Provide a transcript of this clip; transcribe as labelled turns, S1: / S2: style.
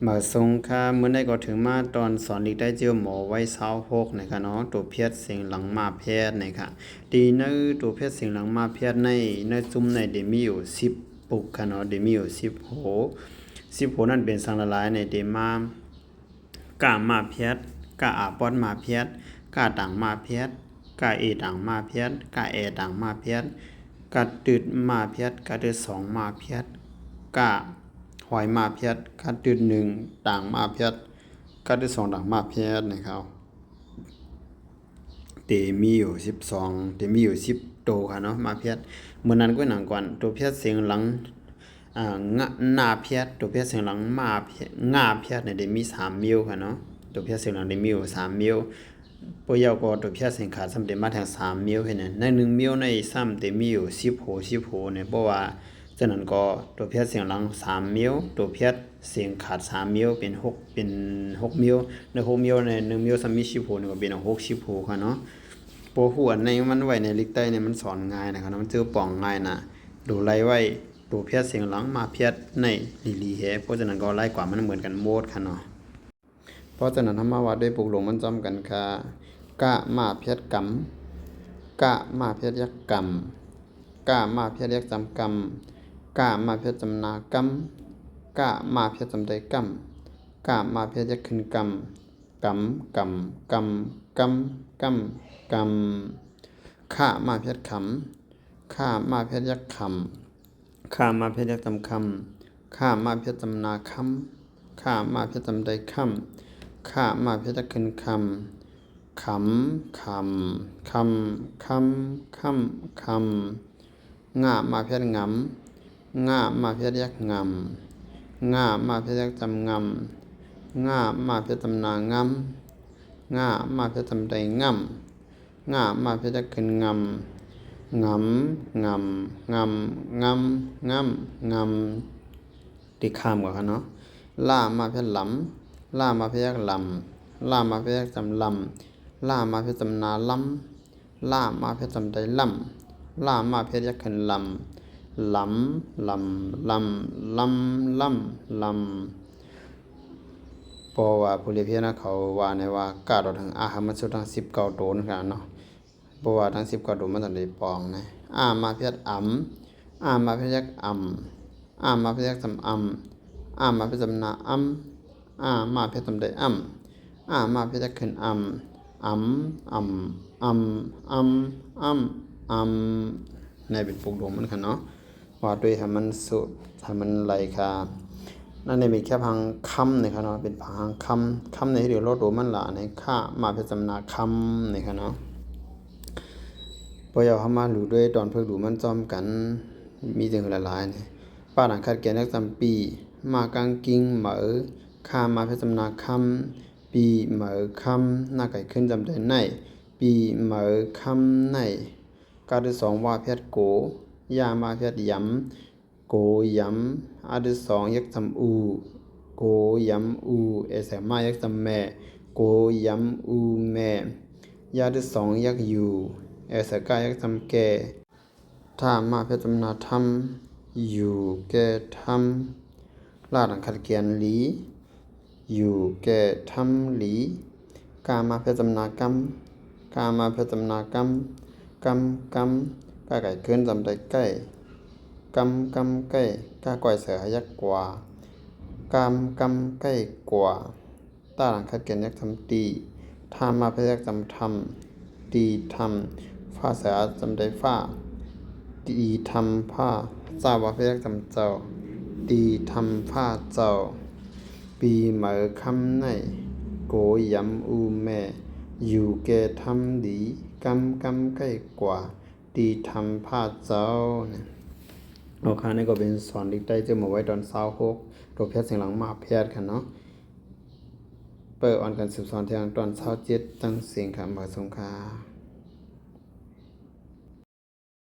S1: มาทรงค่าเมื่อได้ก็ถึงมาตอนสอนอีกได้เจียวหมอไว้26นะคะเนาะตัวเพียรเสียงหลังมาแพทย์นะคะดีเนอตัวเพียรเสียงหลังมาแพทย์ในจุ่มในเดมีอยู่10ปุกค่ะเนาะเดมีอยู่10โห10โหนั่นเป็นสังละลายในเดมากะมาแพทย์กะอาปอดมาแพทย์กะต่างมาแพทย์กะเอต่างมาแพทย์กะแอต่างมาแพทย์กะตึดมาแพทย์กะตึด2มาแพทย์กะหอยมาเพียดกัดดืด1ด่างมาเพียดกัดดืด2ด่างมาเพียดนะครับเตมีอยู่12เตมีอยู่10โตค่ะเนาะมาเพียดเมื่อนั้นก็หนังก่อนตัวเพียดเสียงหลังหน้าเพียดตัวเพียดเสียงหลังมาเพียดง่าเพียดเนี่ยได้มี3มิลค่ะเนาะตัวเพียดเสียงหลังได้มีอยู่3มิลปยาวก็ตัวเพียดเสียงขาดสำเร็จมาทาง3มิลเห็นใน1มิลในซ้ำเตมีอยู่10โหเนี่ยเพราะว่าจากนั้นก็ตัวเพียรเสียงหลัง3มิลตัวเพียรเสียงขาด3มิลเป็น6มิลใน6มิลใน1มิล3มิล10โหนี่ก็เป็น60โหค่ะเนาะโปรหัวในมันไว้ในลิกใต้เนี่ยมันสอนง่ายนะครับมันเจอป่องง่ายนะดูไล่ไว้ตัวเพียรเสียงหลังมาเพียรในลีแฮเพราะฉะนั้นก็ไล่กว่ามันเหมือนกันโมดค่ะเนาะเพราะฉะนั้นธรรมวัดได้ปลูกหลงมันจำกันค่ะกะมาเพียรกรรมกะมาเพียรยักกรรมกะมาเพียรยักจำกรรมกะมาเพียรจำนากรรมกะมาเพียรจำได้กรรมกะมาเพียรยักขึ้นกรรมกรรมกรรมกรรมกรรมกรรมกรรมข้ามาเพียรขำข้ามาเพียรยักขำข้ามาเพียรยักจำคำข้ามาเพียรจำนาคำข้ามาเพียรจำได้คำข้ามาเพียรยักขึ้นคำขำคำคำคำคำคำง่ามาเพียรงำง่ามาเพียรยักงำง่ามาเพียรยักจำงำง่ามาเพียรจำนางำง่ามาเพียรจำได้งำง่ามาเพียรยักขึ้นงำงำงำงำงำงำงำติข้ามกว่ากันเนาะล่ามาเพียรหลำล่ามาเพียรยักลำล่ามาเพียรยักจำลำล่ามาเพียรจำนาลำล่ามาเพียรจำได้ลำล่ามาเพียรยักขึ้นลำลำลำลำลำลำลำเพราะว่าผู้เรียนเพียนะเขาว่าในว่ากาดทั้งอาหารมันสุดทั้ง19โดนกันเนาะเพราะว่าทั้ง19โดนมันต้องได้ปองนะมาเพียรมาเพียรยักมาเพียรยักจำมาเพียรจำนามาเพียรจำได้มาเพียรยักขึ้นในเป็นปลูกดมมันค่ะเนาะว่าด้วยให้มันสุดให้มันไหลค่ะนั่นในมีแค่พังคำนะครับเนาะเป็นพังคำในที่เดียวรถโดมันละในค่ามาเป็นจำนาคำนะครับเนาะพอเอาเข้ามาหลู่ด้วยตอนเพิ่งหลู่มันจอมกันมีถึงหลายๆเนี่ยป้าหนังคัดแกนนักจำปีมากางกิ้งเหมือค่ามาเป็นจำนาคำปีเหมือคำหน้าไก่ขึ้นจำได้ในปีเหมือคำในการที่2ว่าเพชรโกยามาเพียดยำโกยำอันที่2ยักจำอูโกยำอูเสมายักจำแม่โกยำอูแม่ยาที่2ยักอยู่เสกายักจำแก่ถ้ามาเพียดจำนาทำอยู่แก่ทำลาดังขัดเกียนหลีอยู่แก่ทำหลีกามาเพียดจำนากรรมกามาเพียดจำนากรรมกำกาไก่ขึ้นจำได้ใกล้กำใกล้กาก่อยเสือยักกว่ากำใกล้กว่าตาหลังคัดเกณฑ์ยักทำตีทามาเพื่อยักจำทำตีทำฟ้าเสือจำได้ฟ้าตีทำผ้าเจ้าว่าเพื่อยักจำเจ้าตีทำผ้าเจ้าปีเหมือคำในโกยำอูแม่อยู่แก่ทำดีกำใกล้กว่าตีทำผ้าเจ้าเนี่ยโอเคนี่ก็เป็นสอนดิกได้จะมาไว้ตอน26ตัวเพชรเสียงหลังมาเพชรกันเนาะเปิดออนกัน12เที่ยงตอน27ตั้งเสียงคำบาสงคา